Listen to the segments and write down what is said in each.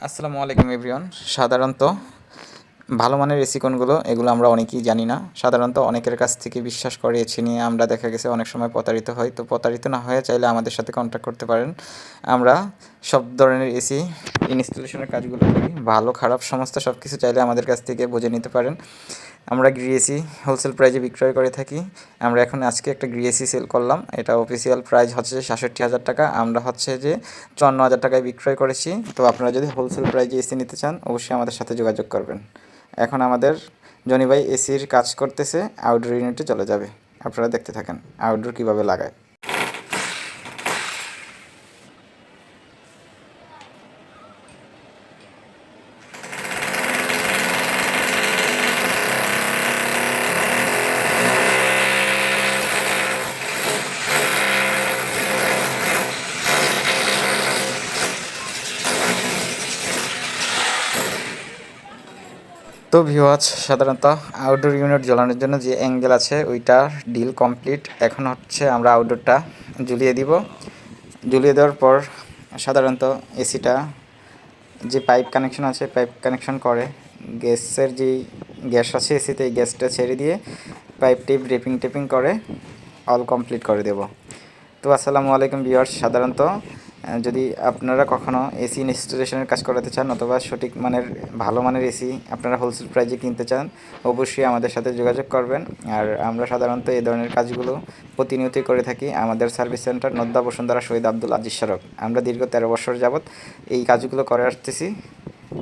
আসসালামু আলাইকুম এভরিওয়ান। সাধারণত ভালো মানের এসি কোনগুলো এগুলো আমরা অনেকেই জানি না। সাধারণত অনেকের কাছ থেকে বিশ্বাস করে এসি নিয়ে আমরা দেখা গেছে অনেক সময় প্রতারিত হই। তো প্রতারিত না হয়ে চাইলে আমাদের সাথে কন্ট্যাক্ট করতে পারেন। আমরা সব ধরনের এসি ইনস্টলেশনের কাজগুলো করি। ভালো খারাপ সমস্ত সব কিছু চাইলে আমাদের কাছ থেকে বুঝে নিতে পারেন। আমরা গ্রি এসি হোলসেল প্রাইজে বিক্রয় করে থাকি। আমরা এখন আজকে একটা গ্রি এসি সেল করলাম। এটা অফিসিয়াল প্রাইস হচ্ছে ৬৭,০০০ টাকা। আমরা হচ্ছে যে ৫৪,০০০ টাকায় বিক্রয় করেছি। তো আপনারা যদি হোলসেল প্রাইজে এসি নিতে চান অবশ্যই আমাদের সাথে যোগাযোগ করবেন। এখন আমাদের জনি ভাই এসির কাজ করতেছে, আউটডোর ইউনিটে চলে যাবে। আপনারা দেখতে থাকেন আউটডোর কীভাবে লাগায়। তো ভিউয়ার্স, সাধারণত আউটডোর ইউনিট জ্বালানোর জন্য যে অ্যাঙ্গেল আছে ওইটা ডিল কমপ্লিট। এখন হচ্ছে আমরা আউটডোরটা ঝুলিয়ে দিব। ঝুলিয়ে দেওয়ার পর সাধারণত এসিটা যে পাইপ কানেকশন আছে পাইপ কানেকশন করে গ্যাসের যেই গ্যাস আছে এসিতে এই গ্যাসটা ছেড়ে দিয়ে পাইপ টিপ টেপিং করে অল কমপ্লিট করে দেব। তো আসসালামু আলাইকুম ভিউয়ার্স। সাধারণত যদি আপনারা কখনও এসি ইনস্টলেশনের কাজ করাতে চান অথবা সঠিক মানের ভালো মানের এসি আপনারা হোলসেল প্রাইজে কিনতে চান অবশ্যই আমাদের সাথে যোগাযোগ করবেন। আর আমরা সাধারণত এই ধরনের কাজগুলো প্রতিনিয়তই করে থাকি। আমাদের সার্ভিস সেন্টার নদ্দা বসুন্ধরা শহীদ আব্দুল আজিজ সড়ক। আমরা দীর্ঘ ১৩ বছর যাবৎ এই কাজগুলো করে আসতেছি।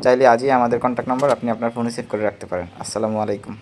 চাইলে আজই আমাদের কন্ট্যাক্ট নম্বর আপনি আপনার ফোনে সেভ করে রাখতে পারেন। আসসালামু আলাইকুম।